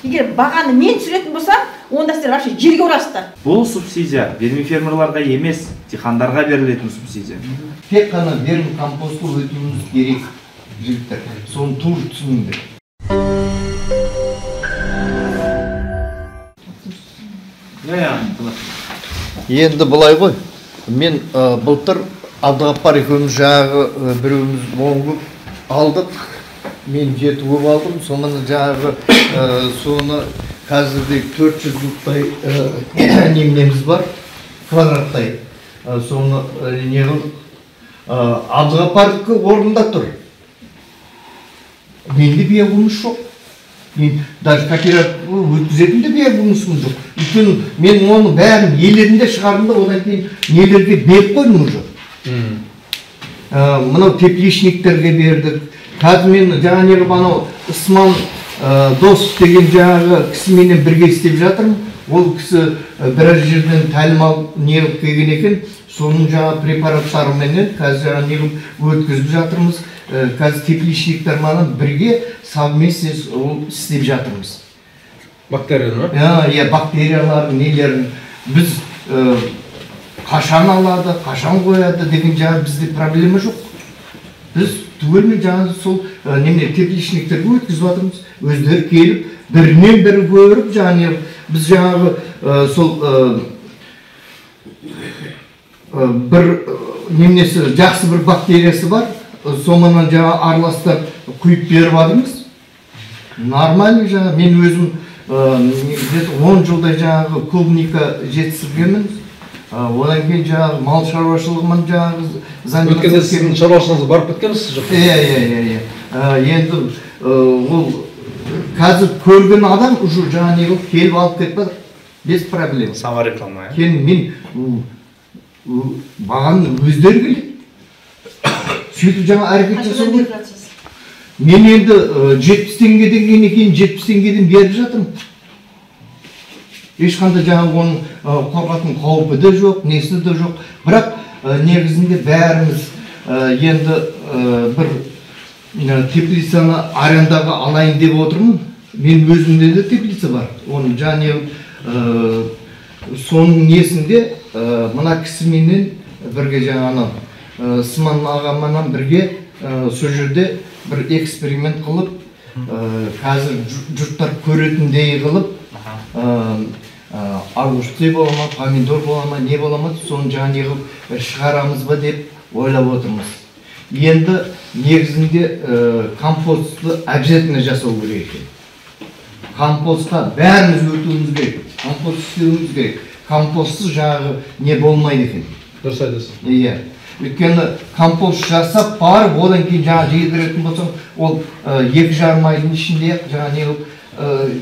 Егер бағаны мен түсіретін болсам, онда сіздер вообще жерге ұрасыздар. Бұл субсидия вермифермерларға емес, диқандарға берілетін субсидия. Тек қана вермикомпостқа өтуіміз керек, жігіттер. Соны тур түсініңдер. Енді былай ғой, мен былтыр Абдығаппар екеуміз жағы біреуіміз оңып алдық, мен 7 өп алдым, соны жағы соны қазірде 400-лықтай немеміз бар, квадраттай. Соны неғыл Абдығаппардікі орында тұр. Менде биогумус жоқ. Мен даже кооператив өткізетінде биогумусым жоқ. Өйткені мен оны бәрін елерінде шығардым да, одан кейін нелерге беріп қойдым уже. Мынау тепличниктерге бердік. Қазір мен жаңа неғып анау Исман Дос деген жаңағы кісіменен бірге істеп жатырмын. Ол кісі біраз жерден тәлім алып неғып келген екен. Соның жаңа препараттарыменен қазір жаңа неғып өткізіп жатырмыз. Қазір тепличниктермен бірге совместно істеп жатырмыз. Бактерияны ма? Иә, бактериялардың нелерін біз қашан алады, қашан қояды деген жаңа бізде проблема жоқ. Біз түгелмен жаңа сол тепличниктерге өткізіп жатырмыз. Өздері келіп, бірінен бірі көріп, жаңа біз жаңағы сол бір немнесі жақсы бір бактериясы бар. Соңынан жаңа араластап құйып беріп адымыз. Нормальный жаңа, мен өзім 10 жылдай жаңағы клубника жетістіргенмін. Одан кейін жаңағы мал шаруашылығымен жаңағы өткенде сіздің шаруашылығыңыз барып кеткенсіз жоқ? Иә. Енді ол қазір көрген адам уже жаңа не қылып келіп алып кетпеді. Без проблем. Сама реклама. Мен бағаны өздері келеді. Сөйтіп жаңа әрекет жасау керек. Мен енді 70 теңгеден кейін 70 теңгеден беріп жатырмын. Ешқандай жаңа оның қорғатын қаупі де жоқ, несі де жоқ. Бірақ негізінде бәріміз енді бір теплицаны арендаға алайын деп отырмын. Мен өзімде де теплица бар. Оның жаңа соның несінде мына кісіменен бірге жаңа Сыман ағаманан бірге сол жерде бір эксперимент қылып, қазір жұрттар көретіндей қылып, арбуз бола ма, помидор бола ма, не бола ма, соны жаңа неғып шығарамыз ба деп ойлап отырмыз. Енді негізінде компостты обязательно жасау керек екен. Компостқа бәріміз өтуіміз керек, компост істеуіміз керек. Компостсыз жаңағы не болмайды екен. Дұрыс айтасыз. Иә. Өйткені компост жасап барып, одан кейін жаңа жегеретін болсаң, ол 2,5 айдың ішінде жаңа неғып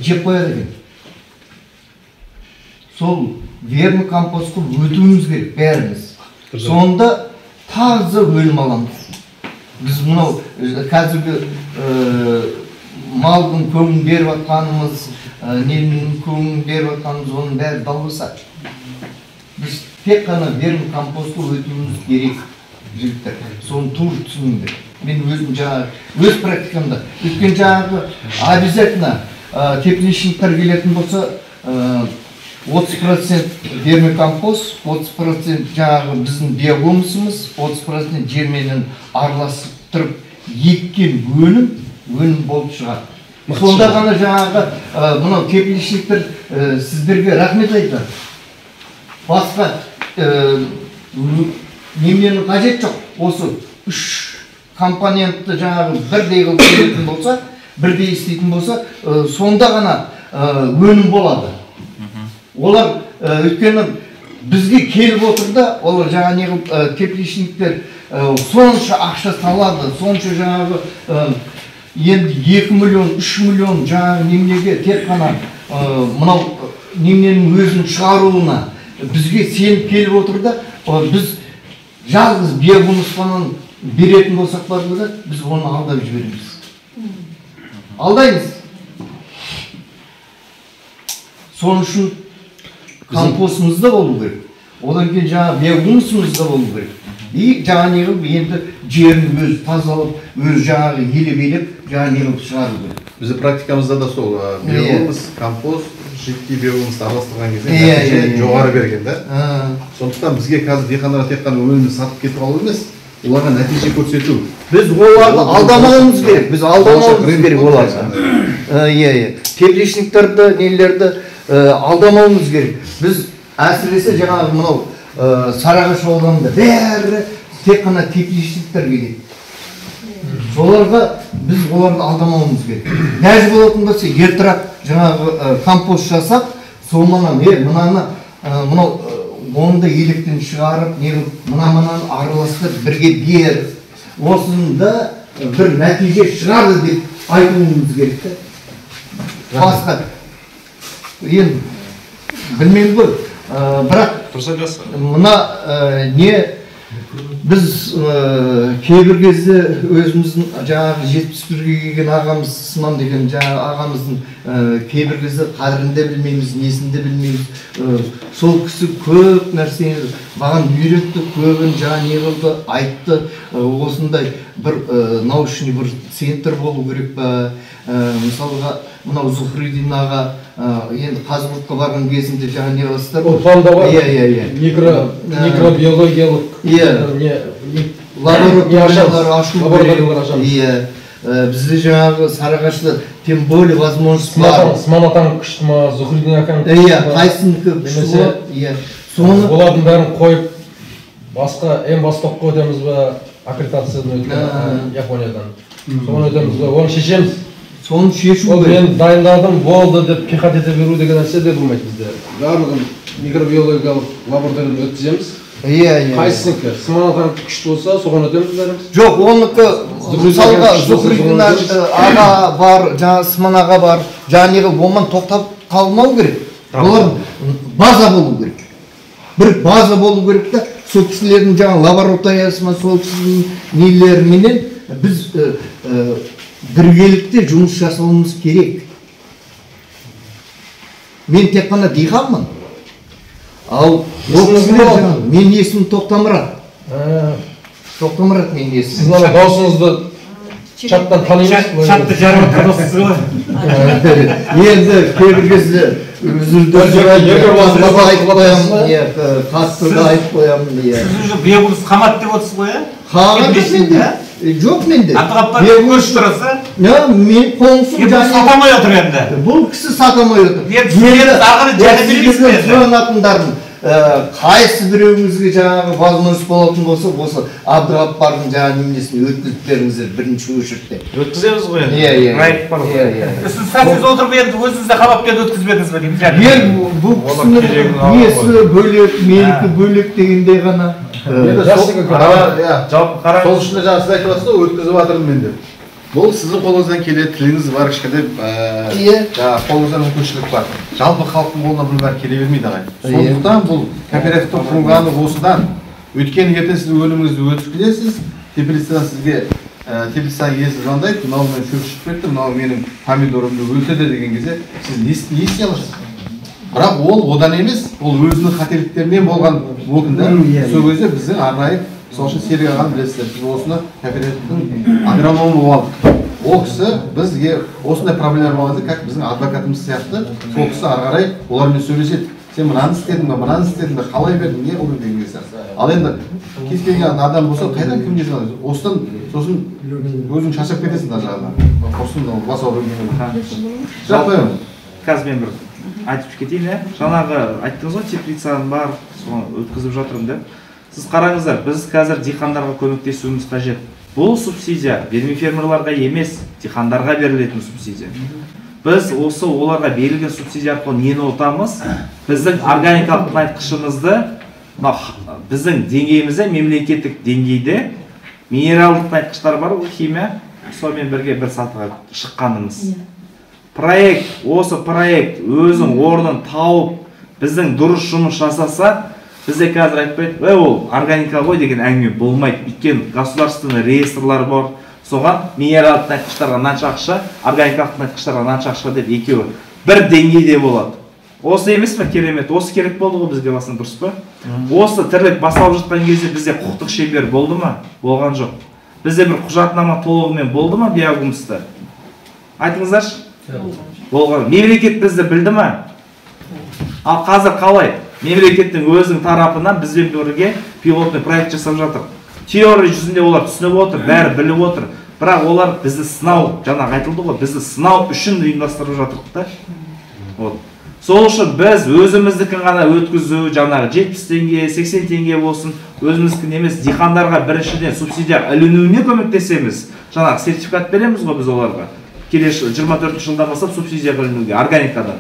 жеп қояды екен. Сол вермикомпостқа өтуіміз керек бәріміз. Сонда таза өнім аламыз. Біз мынау қазіргі малдың көңін беріп атқанымыз, нелінің көңін беріп атқанымыз, оның бәрі далбаса. Біз тек қана вермикомпостқа өтуіміз керек, жігіттер. Соны тур түсініңдер. Мен өзім жаңағы, өз практикамда. Өткен жаңағы обязательно тепличниктер келетін болса, 30% вермикомпост, 30% жаңағы біздің биогумусымыз, 30% жерменен араластырып еккен өнім болып шығады. Сонда ғана жаңағы мынау тепличниктер сіздерге рахмет айтады. Басқа немнен қажет жоқ. Осы 3 компонентті жаңағы бірдей қылып беретін болса, бірдей істейтін болса, сонда ғана өнім болады. Олар өйткені бізге келіп отыр да, олар жаңа неғып тепличниктер сонша ақша салады, сонша жаңағы енді 2 миллион, 3 миллион жаңағы немнеге тек қана мынау немненің өзін шығаруына бізге сеніп келіп отыр да, біз жалғыз биогумустан беретін болсақ бар да, біз оны алдап жібереміз. Алдаймыз. Соның үшін компостымыз да болу керек. Одан кейін жаңа биогумусымыз да болу керек. И жаңа неғып енді жерін өзі тазалап, өзі жаңағы елеп-елеп жаңа неғып шығару керек. біздің практикамызда да сол биогумус, компост, жидкий биогумусты араластырған кезде нәтиже жоғары берген да. Сондықтан бізге қазір диқандарға тек қана өнімді сатып кетіп алу емес, оларға нәтиже көрсету. Біз оларды алдамауымыз керек. Біз алдамауымыз керек оларды. Тепличниктерді, нелерді алдамауымыз керек. Біз әсіресе жаңағы мынау Сарыағаш ауданында бәрі тек қана тепличниктер келеді. Соларға біз оларды алдамауымыз керек. Нәжі болатын болса, ертірақ жаңағы компост жасап, соңынан мынау оны електен шығарып, мынаны араластырып бірге бер. Осында бір нәтиже шығарды деп айтуымыз керек. Басқа енді білмеймін ғой. Бірақ мына біз кейбір кезде өзіміздің жаңағы 71-ге келген ағамыз, Сыман деген жаңағы ағамыздың кейбір кезде қадірінде білмейміз, несінде білмейміз. Сол кісі көп нәрсені маған үйретті, көбін жаңа не қылды, айтты. Осындай бір научный бір центр болу керек па. Мысалға мынау Зухридин аға енді Қазығұртқа барған кезінде жаңа не қылыстар ғой. Планда микробиологиялық лабораториялар ашу керек. Бізде жаңағы Сарыағашта тем более возможность бар. Сманатан күшті ма, Зухридин акан қайсынікі күшті болады. Олардың бәрін қойып, басқа М-восток өтеміз ба, аккредитациядан өткен Япониядан. Соны өтеміз ба, оны шешеміз. Соны шешу керек. Мен дайындадым, болды деп пихат ете беру деген нәрсе де болмайды бізде. Барлығын микробиологиялық лабораториядан өткіземіз. Қайсыныкі? Сманатан күшті болса, соған өтеміз бәріміз. Жоқ, оныкі мысалға Зухридин аға бар, Сыман аға бар, жаңағы болман тоқтап қалмау керек. Олар база болу керек. Бір база болу керек та, сол кісілердің жаңа лабораториясы ма, сол кісінің нелеріменен біз біргелікте жұмыс жасауымыз керек. Мен тек қана диқанмын. Ал мен есімім Тоқтамұрат. Тоқтамұрат мен есімім. Сіз ана даусыңызды чаттан танимыз? Чатты жарып отқанысыз ғой. Енді кейбір кезде үзілді айтып қоямын, қатты айтып қоямын. Сіз уже биогумус қамат деп отырсыз ғой, Қамат жоқ менде. Атырапта көш тұрысы? Мен қоңсым жаңа... Сатамай отыр енді. Бұл кісі сатамай отыр. Сұранатындардың қайсы біреуіңізге жаңағы возможность болатын болса, осы Абдығаппардың жаңа немесін өткізіп беріңіздер бірінші өшіртте. Өткіземіз ғой енді. Проект бар ғой. Сіз сәтсіз отырып енді өзіңізде қабаппен өткізбедіңіз бе деймін. Бұл кісінің несі бөлек, менікі бөлек дегендей ғана. Сол үшін жаңа сіз айтып отырсыз ғой, өткізіп жатырмын мен деп. Бұл сіздің қолыңыздан келеді, тіліңіз бар, кішкене қолыңыздан мүмкіншілік бар. Жалпы халықтың қолына бұл бәрі келе бермейді ағай. Сондықтан бұл кооперативтің құрылғаны осыдан. Өйткені ертең сіз өніміңізді өтіп келесіз, теплицадан сізге теплицаның иесі звондайды, мынау мен шөп шығып кетті, мынау менің помидорымды өлтірді деген кезде сіз не істей аласыз? Бірақ ол одан емес, ол өзінің қателіктерінен болған болдың да. Сол кезде біздің арнайы сол үшін Серік ағаны білесіздер, біз осыны кооперативтің агрономы болдық. Ол кісі бізге осындай проблема болады, как біздің адвокатымыз сияқты, сол кісі ары қарай олармен сөйлеседі. Сен мынаны істедің бе, мынаны істедің бе, қалай бердің, не қылдың деген кезде. Ал енді кез келген адам болса, қайдан кім несін алады? Осыдан сосын өзің шаршап кетесің да жағынан. Осыны бас ауруымен. Қазір мен бір айтып кетейін, жаңағы айттыңыз ғой, теплицаның бар, соны өткізіп жатырмын деп. Сіз қараңыздар, біз қазір диқандарға көмектесуіміз қажет. Бұл субсидия фермерларға емес, диқандарға берілетін субсидия. Біз осы оларға берілген субсидия арқылы нені ұтамыз? Біздің органикалық тыңайтқышымызды, біздің деңгейімізде, мемлекеттік деңгейде минералдық тыңайтқыштар бар, ол химия, сонымен бірге бір сатыға шыққанымыз. Осы проект өзің орнын тауып, біздің дұрыс жұмыс жасаса, бізде қазір айтпайды, ол органика ғой деген әңгіме болмайды. Өйткені государственный реестрлар бар, соған минералдық тыңайтқыштарға мынанша ақша, органикалық тыңайтқыштарға мынанша ақша деп екеуі бір деңгейде болады. Осы емес пе керемет? Осы керек болды ғой бізге басында, дұрыс па? Осы тірлік басталып жатқан кезде бізде құқықтық шеңбер болды ма? Болған жоқ. Бізде бір құжатнама толығымен болды ма биогумуста? Айтыңыздаршы. Болған. Мемлекет бізді білді ме? Ал қазір қалай? Мемлекеттің өзінің тарапынан бізбен бірге пилотный проект жасап жатыр. Теория жүзінде олар түсініп отыр, бәрі біліп отыр. Бірақ олар бізді сынау, жаңағы айтылды ғой, бізді сынау үшін ұйымдастырып жатырық та. Вот. Сол үшін біз өзіміздікін ғана өткізу, жаңағы 70 теңге, 80 теңге болсын, өзіміздікін емес, диқандарға біріншіден субсидия ілінуіне көмектесеміз. Жаңағы сертификат береміз ғой біз оларға. Келесі 24 жылдан бастап субсидия ілінуге, органикадан.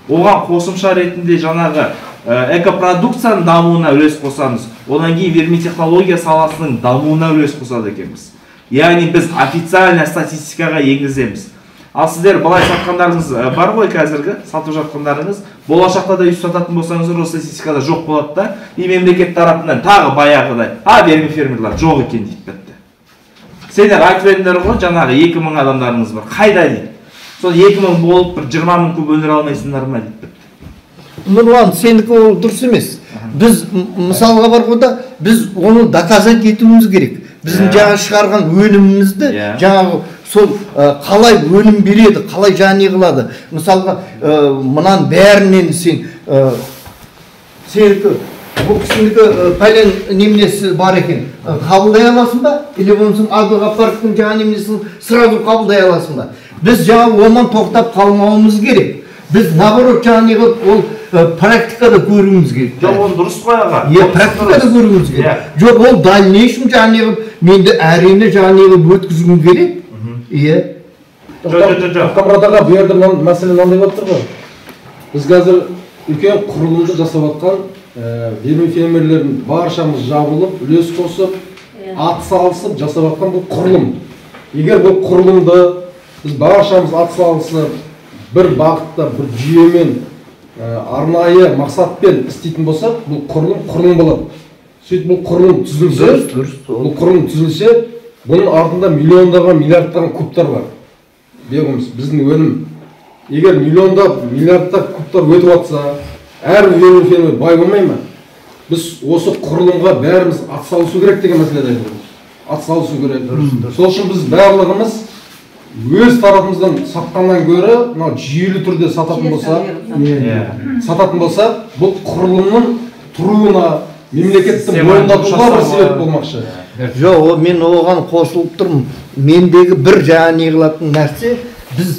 Оған қосымша ретінде жаңағы экопродукцияның дамуына үлес қосамыз. Одан кейін вермитехнология саласының дамуына үлес қосады екенбіз. Яғни біз официальный статистикаға енгіземіз. Ал сіздер былай сатқандарыңыз бар ғой қазіргі, сатып жатқандарыңыз, болашақта да үй сататын болсаңыздар, ол статистикада жоқ болады да, и мемлекет тарапынан тағы баяғыдай, вермифермерлер жоқ екен дейді бітті. Сендер айтып едіңдер ғой, жаңағы 2000 адамдарыңыз бар, қайда дейді. Сол 2000 болып бір 20 мың куб өндіре алмайсыңдар ма дейді бітті. Нұрлан, сенікі ол дұрыс емес. Біз мысалға бар ғой да, біз оны доказать етуіміз керек. Біздің жаңа шығарған өнімімізді, жаңағы сол қалай өнім береді, қалай жаны қылады. Мысалға, мұнан бәрінен сенікі, бұл кісінікі пәлен немнесі бар екен, қабылдай аласың ба? Или болмасын Абдуғаппаровтың жаңа немнесін сразу қабылдай аласың ба? Біз жаңа онан тоқтап қалмауымыз керек. Біз наоборот жаңа ол практикада көруіміз керек. Жоқ, ол дұрыс қой аға. Практикада көруіміз керек. Жоқ, ол дальнейшем жаңа менде әрине жаңа өткізуім керек. Қамрат аға, бұл жерде мәселе мынандай болып тұр ғой. Біз қазір үлкен құрылымды жасап жатқан вермифермерлердің баршамыз жабылып, үлес қосып, ат салысып жасап жатқан бұл құрылым. Егер бұл құрылымды біз баршамыз ат салысып, бір бағытта, бір жүйемен, арнайы мақсатпен істейтін болсақ, бұл құрылым болады. Сөйтіп бұл құрылым түзілсе, бұның артында миллиондаған, миллиардтаған кубтар бар. Біздің өнім. Егер миллиондап, миллиардтар кубтар өтіп жатса, әр вермифермер бай болмай ма? Біз осы құрылымға бәріміз атсалысу керек деген мәселеде айтылды. Атсалысу керек. Сол үшін біз барлығымыз өз тарапымыздан сатқаннан гөрі, жүйелі түрде сататын болса, бұл құрылымның тұруына, мемлекеттің мойындатуға бір себеп болмақшы. Жоқ, мен оған қосылып тұрмын. Мендегі бір жаңа неғылатын нәрсе, біз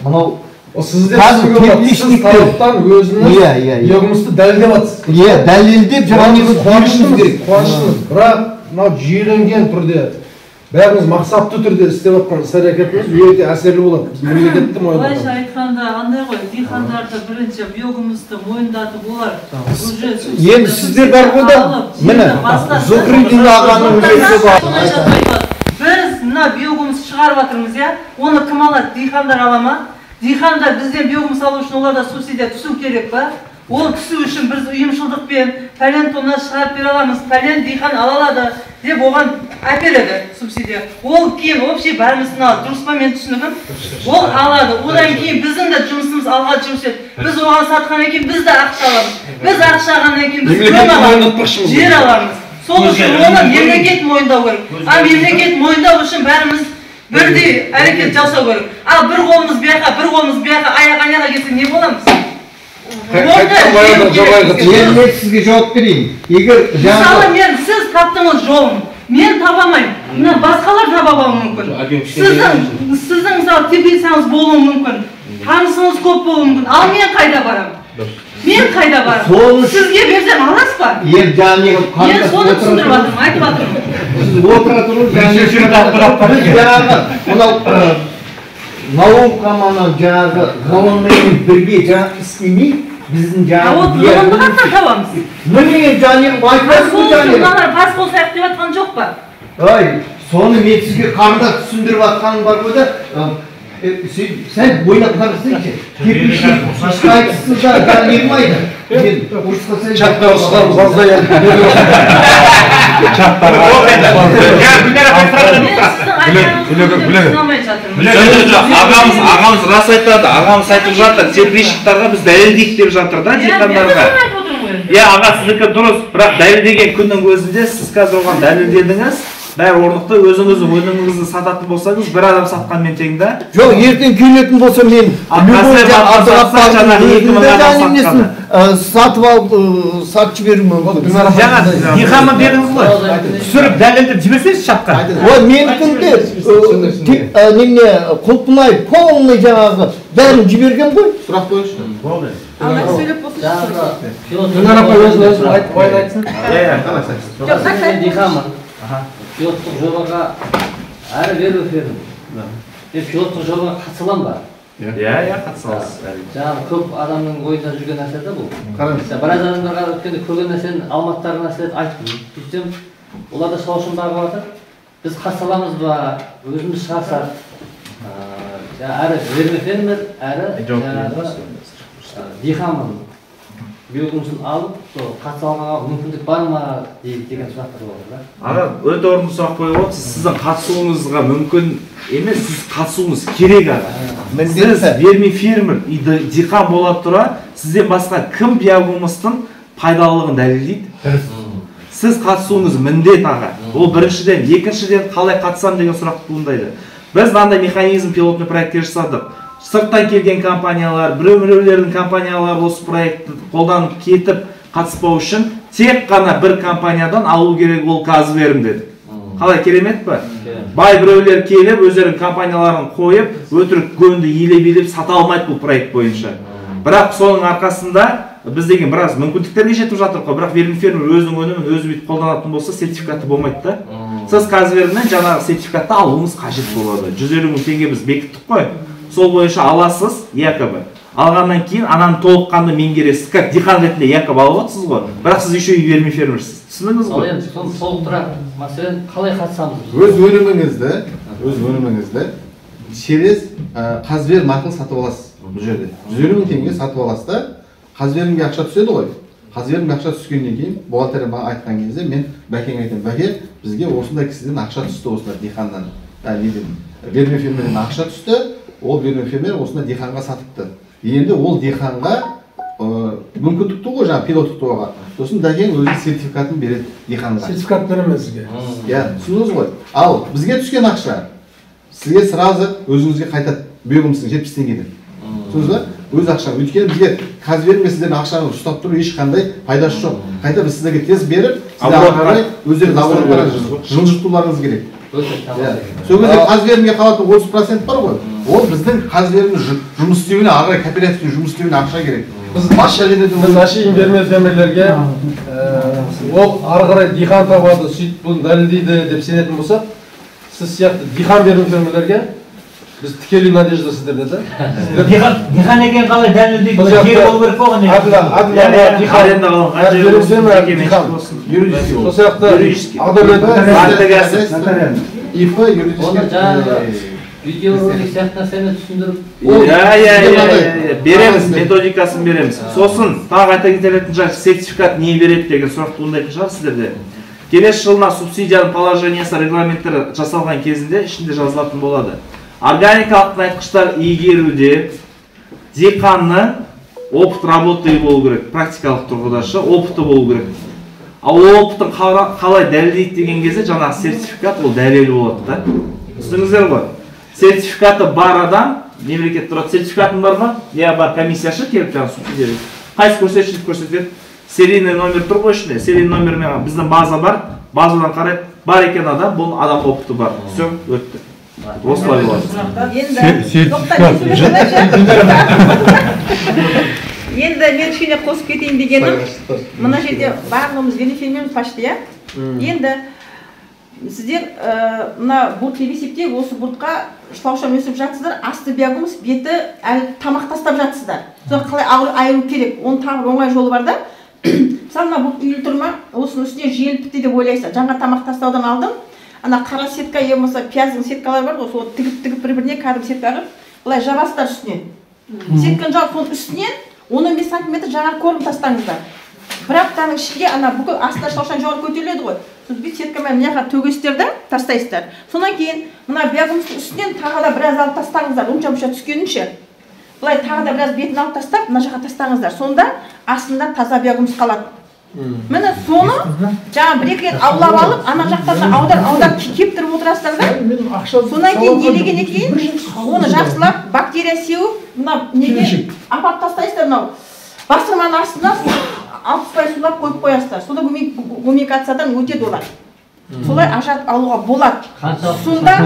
мынау сіздер тараптан өзінің жұмысты дәлелдеп жатсыз. Дәлелдеп жаңа қуаныштымыз керек. Бірақ мынау жүйеленген түрде, бәріміз мақсатты түрде істеп жатқан іс-әрекетіміз өте әсерлі болады. Біз мемлекетті мойындатамыз. Былайша айтқанда, андай ғой, диқандарды бірінші биогумусты мойындатып олар уже енді сіздер бар ғой да, міне Зухридин ағаның үлесі бар. Біз мына биогумус шығарып жатырмыз, оны кім алады? Диқандар ала ма? Диқандар бізден биогумус алу үшін оларда субсидия түсу керек па? Ол түсу үшін біз ұйымшылдықпен пәлен тонна шығарып бере аламыз, пәлен диқан ала алады деп оған әпереді субсидия. Ол кейін общий бәріміздің алады. Дұрыс па мен түсінігім? Ол алады. Одан кейін біздің де жұмысымыз алға жүрсек, біз оған сатқаннан кейін біз де ақша аламыз. Біз ақша алғаннан кейін біз көм аламыз, жер аламыз. Сол үшін оны мемлекет мойындау керек. Мемлекет мойындау үшін бәріміз бірдей әрекет жасау керек. Ал бір қолымыз бияқа, бір қолымыз бияқа, аяқ-аяға келсе не боламыз? Мен сізге жауап берейін. Мысалы мен сіз таптыңыз жолын, мен табамайым. Мына басқалар таба алуы мүмкін. Сіздің мысалы теплицаңыз болуы мүмкін. Танысыңыз көп болуы мүмкін. Ал мен қайда барамын? Мен қайда барамын? Сізге берсем аласыз ба? Мен соны түсіндіріп жатырмын, айтып жатырмын. Налогкаманы жаңағы ғылыммен бірге жаңағы істемей, біздің жаңағы... ғылымды қаттан табамыз. Міне жаңағы байқасың жаңағы... Бас болсақ деп жатқан жоқ па? Соны мен сізге қанда түсіндіріп жатқаным бар ғой да, сәл ойлап қарасайшы. Кепілші айтысыз да жаңа ермайды. Чатта ұстарымыз аздай Ағамыз рас айтады, ағамыз айтып жатыр, тепличниктарға біз дәлелдейік деп жатыр да, диқандарға. Аға, сіздікі дұрыс, бірақ дәлелдеген күннің өзінде сіз қазір оған дәлелдедіңіз, бәрі орнықты, өзіңіз өніміңізді сататын болсаңыз, бір адам сатқанмен тең да. Жоқ, ертең келетін болса мен сатып алып сатып жіберуім мүмкін. Жаңа диқанға бердіңіз ғой. Түсіріп дәлелдеп жіберсеңіз шапқа. Ой, менікінде немене құлпынай полный жаңағы бәрін жіберген ғой. Сұрақ қойыңызшы. Болды. Ана сөйлеп болсын. Гүлнар апай өзін айтып ойын айтсын. Мен диқанмын. Пилоттық жобаға әрі беру ферм. Мен пилоттық жобаға қатыса аламын ба? Иә, қатыса аласыз. Жаңағы көп адамның ойында жүрген нәрсе да бұл. Қараңыз. Біраз адамдарға өткенде көрген нәрсені алматтағы нәрселерді айтып сөйтсем, олар да сол үшін бағып жатыр. Біз қатыса аламыз ба, өзіміз шығарсақ. Әрі верме фермер, әрі жаңағы диқанмын. Биогумсын алып, қатыса алғанға мүмкіндік бар ма деген сұрақтар болады да. Аға, өте орынды сұрақ қойып отырсыз. Сіздің қатысуыңызға мүмкін емес, сіз қатысуыңыз керек аға. Сіз верми фермер, диқан бола тұра, сізден басқа кім биогумустың пайдалылығын дәлелдейді? Сіз қатысуыңыз міндет аға. Ол біріншіден, екіншіден қалай қатысам деген сұрақ туындайды. Біз мынандай механизм пилотный проектке жасадық. Сырттан келген компаниялар, біреулердің компаниялары осы проектті қолданып кетіп қатыспау үшін тек қана бір компаниядан алу керек, ол Казверім деді. Қалай, керемет пе? Бай біреулер келіп, өздерінің компанияларын қойып, өтірік гөнді елеп сата алмайды бұл проект бойынша. Бірақ соның арқасында біз деген біраз мүмкіндіктерге жетіп жатыр қой. Бірақ верми фермер өзінің өнімін өзі бүйтіп қолданатын болса, сертификаты болмайды да. Сіз Казверімнен жаңағы сертификатты алуыңыз қажет болады. 150 мың теңге біз бекіттік қой. Сол бойынша аласыз, якобы. Алғаннан кейін ананы толыққанды меңгересіз. Как диқан ретінде якобы алып отырсыз ғой. Бірақ сіз еще и верми фермерсіз. Түсіндіңіз ғой? Ал енді толықтырақ, мәселен, қалай қатысамыз? Өз өніміңізді через Қазверім арқылы сатып аласыз бұл жерде. 150 мың теңге сатып аласыз да, Қазверімге ақша түседі ғой. Қазверімге ақша түскеннен кейін бухгалтер маған айтқан кезде мен бәкеңе айтамын, бәке, бізге осындай кісіден ақша түсті, осындай диқаннан, верми фермерден ақша түсті. Ол верми фермер осында диқанға сатыпты. Енді ол диқанға мүмкіндікті ғой жаңа пилоттықты оға. Сосын дәкең өзінің сертификатын береді диқанға. Сертификат береміз сізге. Иә, түсіндіңіз ғой. Ал бізге түскен ақша сізге сразу өзіңізге қайтады. Биогумстың 70 теңгеден. Түсіндіңіз ба? Өз ақшаң. Өйткені бізге Қазверімге сіздердің ақшаны ұстап тұру ешқандай пайдасы жоқ. Қайта біз сіздерге тез беріп, сіздер қарай өздеріңіз лабораторияға жылжытуларыңыз керек. Сол кезде Қазверімге қалатын 30% бар ғой. Ол біздің Қазверімнің жұмыс істеуіне, ағай кооперативтің жұмыс істеуіне ақша керек. Біз ашейін верми фермерлерге ол ары қарай диқан табады, сөйтіп бұны дәлелдейді деп сенетін болсақ, сіз сияқты диқан верми фермерлерге біз тікелей надежда сіздерде да. Диқан екен қалай дәлелдейді? Жер болу керек болған сол сияқты ИФ юридический видеоролик сияқты нәрсені түсіндіріп. Береміз, методикасын береміз. Сосын тағы айта кететін жай сертификат не береді деген сұрақ туындайтын шығар сіздерде. Келесі жылына субсидияның положениясы регламенттері жасалған кезінде ішінде жазылатын болады. Органикалық тыңайтқыштар игеруде диқанның опыт работы болу керек, практикалық тұрғыдашы опыты болу керек. Ал опытын қалай дәлелдейді деген кезде жаңағы сертификат ол дәлелі болады да. Түсіндіңіздер ғой? Сертификаты бар адам, мемлекет тұрады, сертификатын бар ма? Я бар, комиссияшы келіп жаңағы субсидия. Қайсы көрсетшілік көрсетеді? Серийный номер тұр ғой ішінде, серийный номермен біздің база бар, базадан қарай бар екен адам, бұл адам опыты бар. Все, өтті. Осылай болады. Енді мен кішкене қосып кетейін дегенім, мына жерде барлығымыз верми фермерміз почти, иә? Енді сіздер мына бұртты есепте осы бұртқа шылаушан өсіп жатсыздар, асты биогумус, беті әлі тамақ тастап жатсыздар. Соны қалай айыру керек? Оның тағы оңай жолы бар да. Мысалы мына бұрт үйлі тұрма, осының үстіне желіп бітті деп ойлайсыз. Жаңа тамақ тастаудан алдым. Ана қара сетка, емоса пияздың сеткалар бар ғой, сол тігіп бір-біріне кәдімгі сетка қылып, былай жабасыздар үстіне. Сетканы жауып, соның үстінен 15 сантиметр жаңа корм тастаңыздар. Бір аптаның ішінде ана бүкіл астына шалшан жоғары көтеріледі ғой. Сіз бүйтіп сеткамен мына жаққа төгесіздер да тастайсыздар. Сонан кейін мына биогумстың үстінен тағы да біраз алып тастаңыздар, ұнша-мұнша түскенінше. Былай тағы да біраз бетін алып тастап, мына жаққа тастаңыздар. Сонда астында таза биогумс қалады. міне соны жаңа бір екі рет аулап алып ана жақтан аударып кептіріп отырасыздар да содан кейін елегеннен кейін оны жақсылап бактерия сеуіп мына неге апарып тастайсыздар мынау бастырманың астына 60% сулап қойып қоясыздар сонда гумекациядан өтеді олар солай ажыратып алуға болады сонда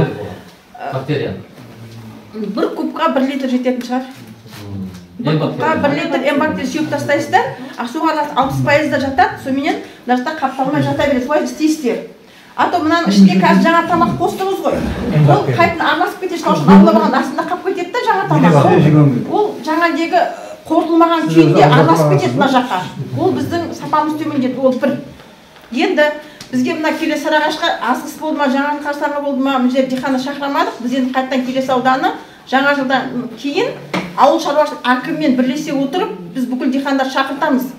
бактерия бір кубқа 1 литр жететін шығар бір кубқа 1 литр бактерия сеуіп тастайсыздар суға 60% да жатады соныменен мына жақта қапталмай жата береді солай істейсіздер а то мынаның ішінде қазір жаңа тамақ қостыңыз ғой ол қайтадан араласып кетеді шаушын аулап алған астында қалып кетеді да жаңа тамақ ол жаңадегі қорытылмаған күйінде араласып кетеді мына жаққа ол біздің сапамыз төмендеді ол бір енді бізге мына келес Сарыағашқа асығыс болды ма жаңа жыл қарсаңы болды ма мына жерде диханды шақырамадық біз енді қайтадан келес ауданы жаңа жылдан кейін ауыл шаруашылық әкімімен бірлесе отырып біз бүкіл дихандар шақыртамыз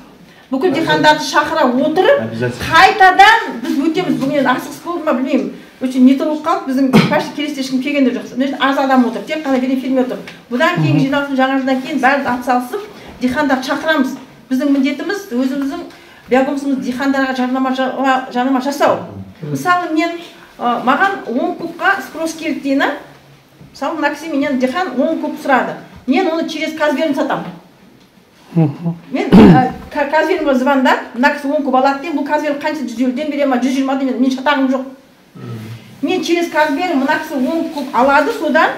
бүкіл дихандарды шақыра отырып қайтадан біз өтеміз бүгін асығыс болды ма білмеймін очень не болып қалды біздің почти келесте ешкім келген де жоқ аз адам отыр тек қана бенефилме отыр бұдан кейінгі жиналыстың жаңа жылдан кейін бәріміз атсалысып дихандарды шақырамыз біздің міндетіміз өзіміздің биогумысымыз дихандарға жарнама жасау мысалы мен маған 10 кубқа спрос келді дейін мысалы мына кісі менен дихан 10 куб сұрады мен оны через Казверін сатамын мен Казверінге звондап мына кісі 10 куб алады деймін бұл Казверін қанша 150-ден бере ма 120 ден мен шатағым жоқ мен через Казверін мына кісі 10 куб алады содан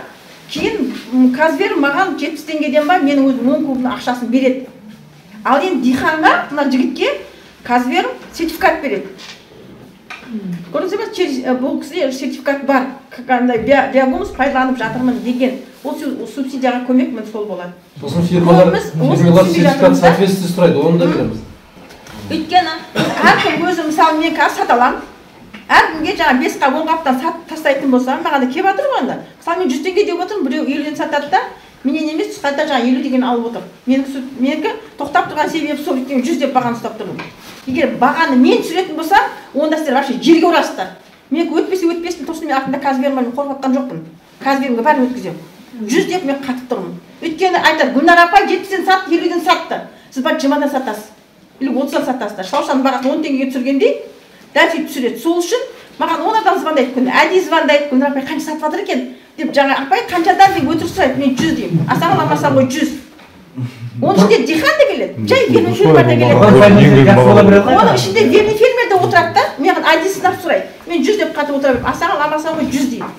кейін Казверін маған 70 теңгеден ба менің өзім 10 кубның ақшасын береді ал енді диханға мына жігітке Казверін сертификат береді көрдіңіздер ме бұл кісіде сертификат бар қандай биогумус пайдаланып жатырмын деген ол субсидияға көмек міне сол болады сосын фирмалар сертификат соответствие сұрайды оны да береміз өйткені әркім өзі мысалы мен қазір сата аламын әркімге жаңа 5 қап 10 қаптан сатып тастайтын болсам маған да келіп жатыр ғой енді мысалы мен 100 теңге деп отырмын біреу 50-ден сатады да менен емес қайта жаңа 50 деген алып отыр менікі тоқтап тұрған себебі сол өйткені 100 деп бағаны ұстап тұрмын егер бағаны мен түсіретін болсам онда сіздер вообще жерге ұрасыздар менікі өтпесін тосын мен артында Казверін мен қорқып жатқан жоқпын Казверінге бәрін өткіземін 100 деп мен қатып тұрмын өйткені айтады Гүлнар апай 70-ден сатты 50-ден сатты сіз бар 20-дан сатасыз или 30-дан сатасыздар шаушаның бағасын 10 теңгеге түсіргендей дәл сөйтіп түсіреді сол үшін маған 10 адам звондайды күні әдейі звондайды Гүлнар апай қанша сатып жатыр екен деп жаңа апай қаншадан деп өтірік сұрайды мен 100 деймін а саған алмасам ғой 100 оның ішінде дихан да келеді жай верный фермер да келеді оның ішінде верный фермер де отырады да маған айдисін сұрайды мен 100 деп қатып отыра беремін а саған алмасам ғой 100 деймін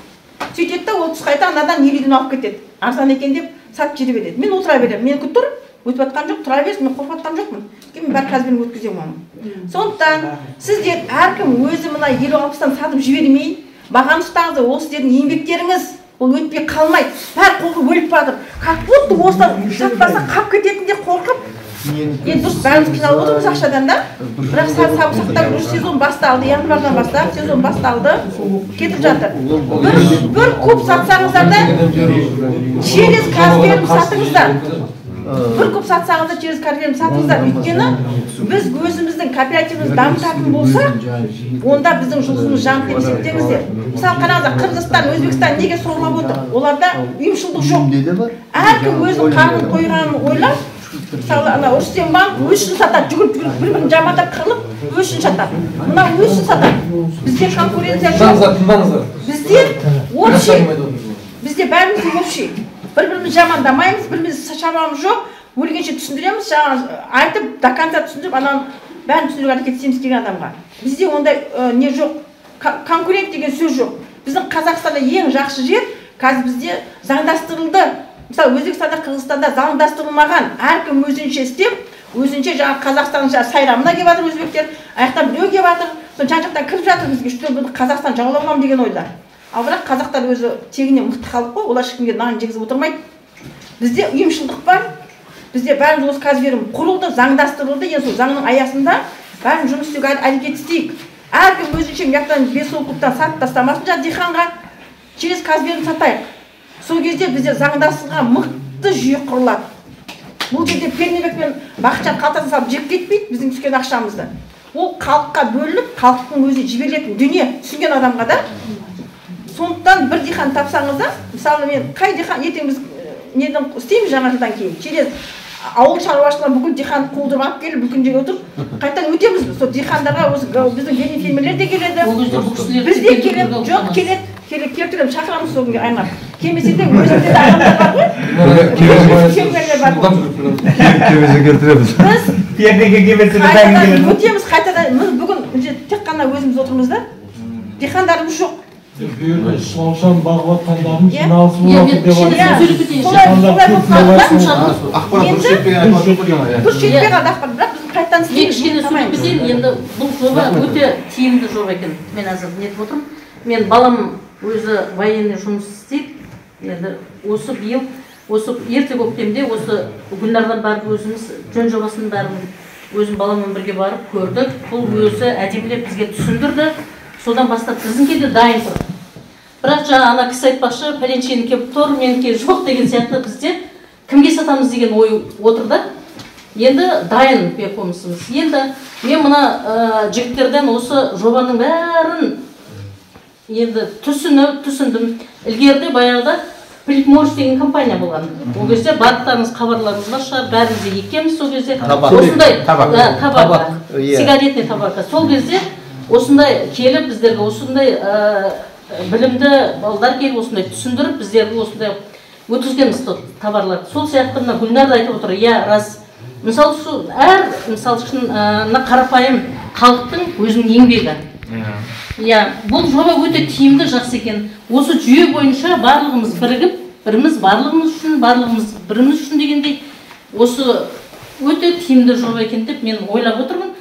сөйтеді да ол қайта анадан 50-ден алып кетеді арзан екен деп сатып жіберіп береді мен отыра беремін менікі тұр өтіп жатқан жоқ тұра берсін мен қорқып жатқан жоқпын өйткені мен бәрі Казверін өткіземін оны сондықтан сіздер әркім өзі мына 50-60-тан сатып жібермей бағаны ұстаңыздар ол сіздердің еңбектеріңіз ол өтпей қалмайды бәрі қорқып өліп жатыр как будто осыдан сатпаса қалып кететін де қорқып енді дұрыс бәріміз қиналып отырмыз ақшадан да бірақ саусақтар уже сезон басталды январдан бастап сезон басталды кетіп жатыр бір куб сатсаңыздар да через Казверін сатыңыздар бір куб сатсаңыздар через Казверін сатыңыздар өйткені біз өзіміздің кооперативімізді дамытатын болсақ онда біздің жұмысымыз жанып деп есептеңіздер мысалы қараңыздар Қырғызстан Өзбекстан неге сорлап отыр оларда ұйымшылдық жоқ әркім өзінің қарнын тойғанын ойлап мысалы ана Рүстем банк өз үшін сатады жүгіріп бір-бірін жамандап қырылып өз үшін сатады мынау өз үшін сатады бізде конкуренция жоқ бізде бәрімізде общий бір-бірімізді жамандамаймыз бірімізді шаруамыз жоқ өлгенше түсіндіреміз жаңағы айтып до конца түсіндіріп ананың бәрін түсіндіруге әрекет етеміз келген адамға бізде ондай не жоқ конкурент деген сөз жоқ біздің Қазақстанда ең жақсы жер қазір бізде заңдастырылды мысалы Өзбекстанда Қырғызстанда заңдастырылмаған әркім өзінше істеп өзінше жаңағы Қазақстанның сайрамына келіп жатыр өзбектер аяқтан біреу келіп жатыр соны жан-жақтан кіріп жатыр бізге что Қазақстан жаулап аламын деген ойда ал бірақ қазақтар өзі тегінен мықты халық қой олар ешкімге нан жегізіп отырмайды бізде ұйымшылдық бар бізде бәріміз осы Казверін құрылды заңдастырылды енді сол заңның аясында бәрін жұмыс істеуге әрекет істейік әркім өзінше мынаяқтан 5-10 кубтан сатып тастамасын жаңағы диханға через Казверін сатайық сол кезде бізде заңдастырылған мықты жүйе құрылады бұл жерде Пернебек пен Бақытжан қалтасын салып жеп кетпейді біздің түскен ақшамызды ол халыққа бөлініп халықтың өзіне жіберілетін дүние түсінген адамға да сондықтан бір дихан тапсаңыз да мысалы мен қай дихан ертең біз неден істейміз жаңа жылдан кейін через ауыл шаруашылығын бүкіл диқан қуылдырып алып келіп бүкіл жерге отырып қайтадан өтеміз сол диқандарға осы біздің фермерлер де келеді біз де келеді жоқ келеді келтіреміз шақырамыз сол күнге айналып келмесе де өзімде де адамдар бар ғой фермерлер бар ғой келтіреміз қайтадан өтеміз қайтадан бүгін тек қана өзіміз отырмыз да диқандарымыз жоқ шаушан бағып жатқандарын жиналыс болады деп ақпарат дұрыс жетпеген айтып жатыр ғой дұрыс жетпей қалды ақпарат бірақ біз қайтадан кішкене сөйлеп кетейін енді бұл жоба өте тиімді жоба екен мен әзір нетіп отырмын мен балам өзі военный жұмыс істейді енді осы биыл осы ерте көктемде осы Гүлнардан барып өзіміз жөн жобасының бәрін өзім баламмен бірге барып көрдік бұл өзі әдемілеп бізге түсіндірді содан бастап біздіңке де дайын тұр бірақ жаңа ана кісі айтпақшы пәленшенің келіп тұр менікі жоқ деген сияқты бізде кімге сатамыз деген ой отыр да енді дайын биокомысымыз енді мен мына жігіттерден осы жобаның бәрін енді түсіндім ілгеріде баяғыда Плитморж деген компания болған ол кезде барлықтарыңыз хабарларыңыз бар шығар бәріміз де еккенбіз сол кезде осындай табак сигаретный табак сол кезде осындай келіп біздерге осындай білімді балдар келіп осындай түсіндіріп біздерге осындай өткізгенбіз товарларды сол сияқты мына Гүлнар да айтып отыр иә рас мысалы әр мысалы үшін мына қарапайым халықтың өзінің еңбегі иә бұл жоба өте тиімді жақсы екен осы жүйе бойынша барлығымыз бірігіп біріміз барлығымыз біріміз үшін дегендей осы өте тиімді жоба екен деп мен ойлап отырмын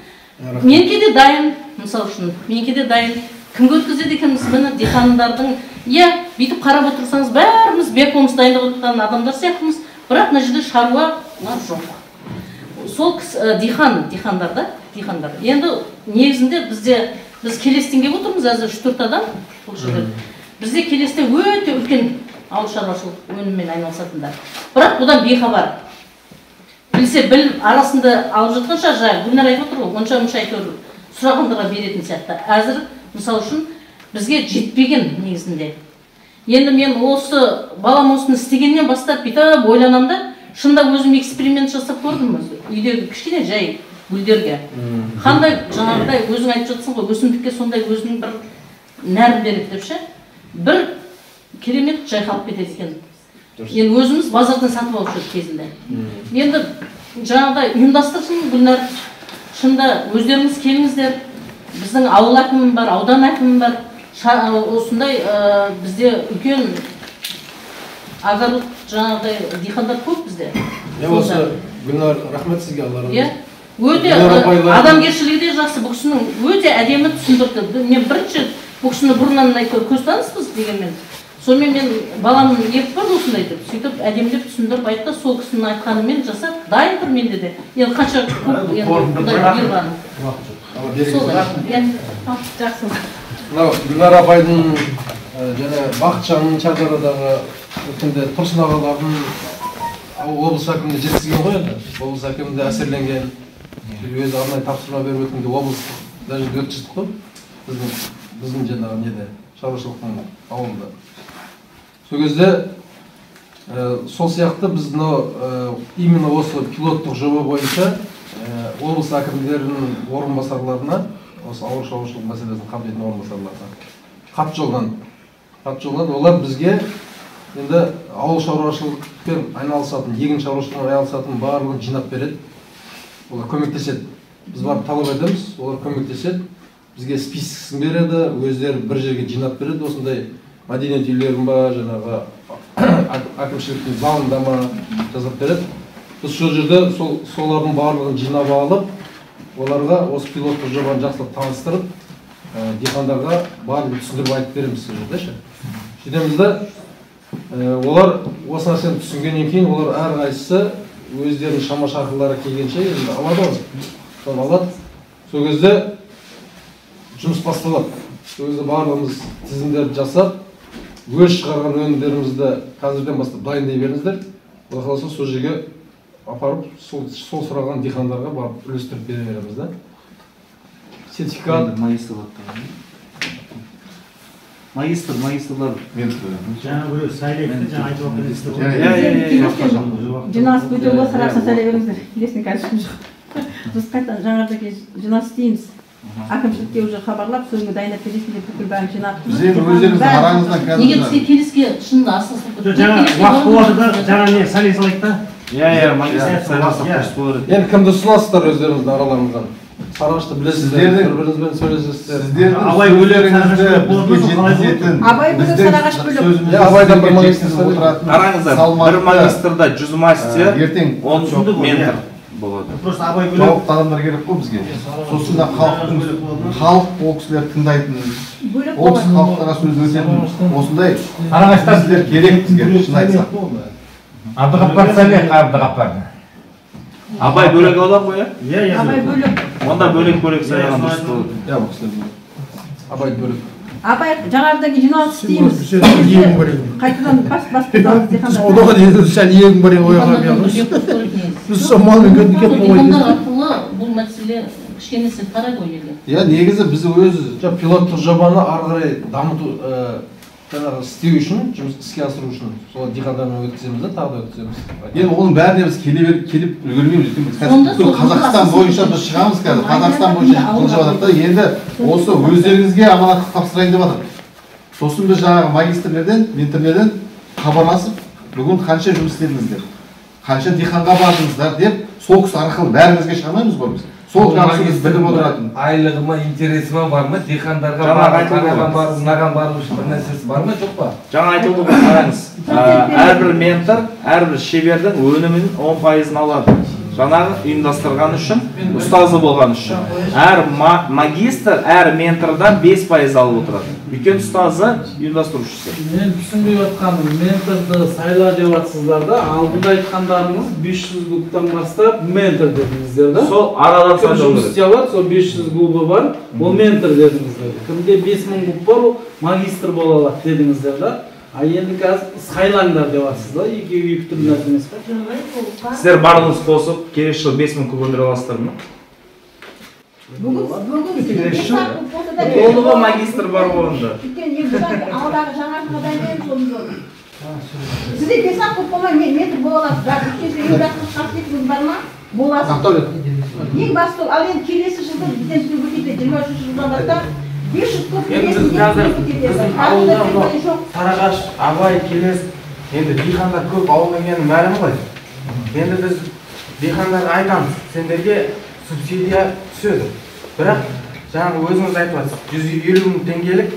менікі де дайын мысалы үшін менікі де дайын кімге өткізеді екенбіз міне диқандардың иә бүйтіп қарап отырсаңыз бәріміз биокомыс дайындап отырған адамдар сияқтымыз бірақ мына жерде шаруалар жоқ сол диқандар да диқандар енді негізінде біз келестен келіп отырмыз әзір 3-4 адам бұл жерде бізде келесте өте үлкен ауыл шаруашылық өніммен айналысатындар бірақ бұдан бейхабар білсе білім арасында алып жатқанша жаңа Гүлнар айтып отыр ғой онша әйтеуір сұрағандарға беретін сияқты әзір мысалы үшін бізге жетпеген негізінде енді мен осы балам осыны істегеннен бастап бүйтіп ойланамын да шынында өзім эксперимент жасап көрдім үйдегі кішкене жай гүлдерге қандай жаңағыдай өзің айтып жатсың ғой өсімдікке сондай өзінің бір нәрін береді деп ше бір керемет жайқалып кетеді екен енді өзіміз базардан сатып алушы едік кезінде енді жаңағыдай ұйымдастырсын Гүлнар шынында өздеріңіз келіңіздер біздің ауыл әкімі бар аудан әкімі бар осындай бізде үлкен огород жаңағыдай диқандар көп бізде осы Гүлнар рахмет сізге алла разы өте адамгершілігі де жақсы бұл кісінің өте әдемі түсіндірді мен бірінші бұл кісіні бұрыннан көз таныспыз дегенмен сонымен мен балам ертіп барды осындай деп сөйтіп әдемілеп түсіндіріп айтты сол кісінің айтқанымен жасап дайын тұр менде де енді қанша көп жақсы мынау Гүлнар апайдың және Бақытжанның Шардарадағы өткенде Тұрсын ағалардың облыс әкіміне жеткізген ғой енді облыс әкімі де әсерленген өзі арнайы тапсырма беріп өткенде облыс даже өткіздік қой біздің жаңағы неде шаруашылықтың ауылында сол кезде сол сияқты біз именно осы пилоттық жоба бойынша облыс әкімдерінің орынбасарларына осы ауыл шаруашылығы мәселесін қамтитын орынбасарларына хат жолданды олар бізге енді ауыл шаруашылықпен айналысатын егін шаруашылығымен айналысатын барлығын жинап береді олар көмектеседі біз барып талап етеміз олар көмектеседі бізге спискісін береді өздері бір жерге жинап береді осындай мәдениет үйлерін ба жаңағы әкімшіліктің залында ма жасап береді біз сол жерде солардың барлығын жинап алып оларға осы пилоттық жобаны жақсылап таныстырып диқандарға барлығын түсіндіріп айтып береміз сол жерде ше сөйтеміз да олар осы нәрсені түсінгеннен кейін олар әрқайсысы өздерінің шама шарқылары келгенше енді алады ғой соны алады сол кезде жұмыс басталады сол кезде барлығымыз тізімдерді жасап өз шығарған өнімдерімізді қазірден бастап дайындай беріңіздер Құдай қаласа сол жерге апарып сол сұраған диқандарға барып үлестіріп бере береміз да сертификат магистрлар жаңа біреу сайлайды жаңа айтып отырсыз жиналыс өте болса рақса сөйлей беріңіздер. Келесіне қазір жоқ. Біз қайтадан жаңағыдaki жиналыс істейміз. Әкімшілікке уже хабарлап, соңғы дайындап бересің деп бүкіл бәрін жинап. Біз енді өздеріңіздің араңыздан қазір. Неге бізге келіске шынында асылсыз жаңа уақыт болады да, жаңа не сайлай салайық та. магистр сайласақ дұрыс болар еді. Енді кімді ұсынасыздар өздеріңіздің араларыңыздан? Сарыағашты білесіздер, бір-біріңізбен сөйлесесіздер. Сіздердің сөздеріңізді бізге жеткізетін, Абай бөлек, Сарыағаш бөлек. Абайдан бір магистр Қараңыздар, бір магистрда 100 мастер, ертең 10 ментор болады. Просто Абай бөлек. жауапты адамдар керек қой бізге. Сосын да халық ол кісілер тыңдайтын, ол кісі халықтарға сөз өтетін, осындай сіздер керек бізге, шын айтсақ. Абдығаппар сәлек, Абдығаппарды. Абай бөлек аудан ғой, Иә, Абай бөлек. Онда бөлек сайлаған дұрыс болады. Абай бөлек. Абай жаңағыдaki жиналыс істейміз. Қайтадан бас-бастыдамыз дихандар. Одаға дейін сәл егін бар ояға біз малмен көтін кеп диқандар арқылы бұл мәселе кішкене сәл қарайды ғой елге. Иә, негізі біз өз пилоттық жобаны ары қарай дамыту жаңағы істеу үшін, жұмыс іске асыру үшін сол диқандармен өткіземіз да, тағы да өткіземіз. Енді оның бәріне біз келіп үлгермейміз. Қазақстан бойынша біз шығамыз қазір. Қазақстан бойынша жеткізіп жатырмыз да, енді осы өздеріңізге аманаттық тапсырайын деп жатыр. Сосын біз жаңағы магистрлерден, менторлерден хабарласып, бүгін қанша жұмыс істедіңіздер, қанша диқанға бардыңыздар деп, сол кісі арқылы бәрімізге шығамаймыз ғой біз. Сол жақсымыз біліп отыратын. Айлығы ма, интересі ма бар ма, диқандарға мынаған бару үшін бір нәрсесі бар ма, жоқ па? Жаңа айтылды ғой, қараңыз. Әрбір ментор, әрбір шебердің өнімінің 10%-ын алады. Жаңағы ұйымдастырған үшін, ұстазы болған үшін. Әр магистр, әр ментордан 5% алып отырады. Өйткені ұстазы ұйымдастырушысы. Мен түсінбей отқаным, менторды сайла деп жатсыздар да, алдында айтқандарыңыз 500 клубтан бастап ментор дедіңіздер да? Сол арадан сайла жұмыс істеп, сол 500 клубы бар, ол ментор дедіңіздер. Кімде 5000 клуб бар, ол магистр бола алады дедіңіздер да? А енді қазір сайлаңдар деп жатсыз да, екеуі екі түрлі нәрсе емес па? Сіздер барлығыңыз қосып, келесі жылы 5000 клуб өндіре аласыздар ма? Толығы магистр бар онда. Алдағы жаңа жылға дайындаймыз соны жолы. Сізде 5 клуб болмай метр бола аласыздар. Бар ма? Боласыз. Ең басты ал енді келесі жылда бізден сөз өтеді, 23 жылдан бастап 500 клуб Сарыағаш, Абай, Келес, енді диқандар көп ауылдан екені мәлім ғой. Енді біз диқандарға айтамыз, сендерге субсидия түседі. Бірақ жаңағы өзіңіз айтып жатсыз, 150 мың теңгелік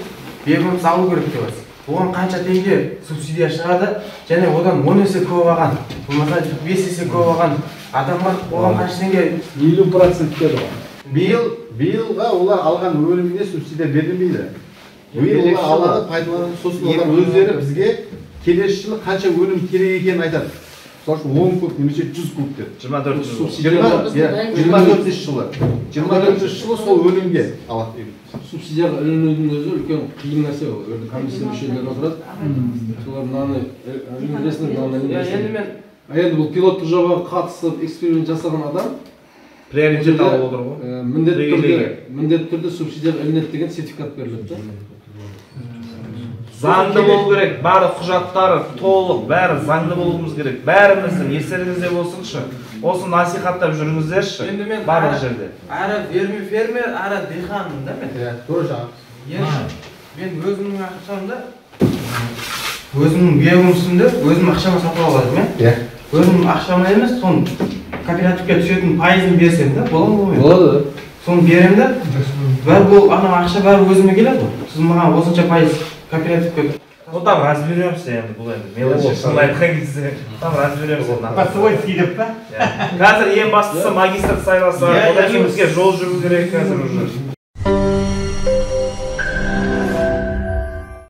бегіміз алу керек деп жатсыз. Оған қанша теңге субсидия шығады, және одан 10 есе көп алған, болмаса 5 есе көп алған адамдар оған қанша теңге 50% деді ғой. Биылға олар алған өніміне субсидия берілмейді. Биыл олар алады, пайдаланады, сосын олар өздері бізге келесі жылы қанша өнім керек екенін айтады. Мысалы үшін 10 клуб немесе 100 клуб деп. 24 жылы. 24 жылы сол өнімге алады. Субсидияға ілінудің өзі үлкен қиын нәрсе ол. Комиссия мүшелері отырады. Солар мынаны ілінбесін, мынаны ілінбесін. Енді бұл пилоттық жобаға қатысып, эксперимент жасаған адам приоритет алып отыр ғой. Міндетті түрде субсидияға ілінеді деген сертификат беріледі. Заңды болу керек, бәрі құжаттары толық, бәрі заңды болуымыз керек. Бәріміздің естеріңізде болсыншы. Осы насихаттап жүріңіздерші. Енді мен барлық жерде. Әрі фермер, әрі диқанмын да мен. Мен өзімнің ақшамды, өзімнің биогумсымды өзім ақшама сатып аламын мен. Өзім ақшама емес, соны кооперативке түсетін пайызын берсем да, бола ма болмайды? Болады. Соны берем да, бәрі бұл ақша бәрі өзіме келеді ғой. Сіз маған осынша пайыз кооперативке. Ну там разберемся енді, бұл енді мелочи, шын айтқан кезде. Там разберемся. По-свойски деп па? Қазір ең бастысы магистр сайласа, одан кейін бізге жол жүру керек қазір уже.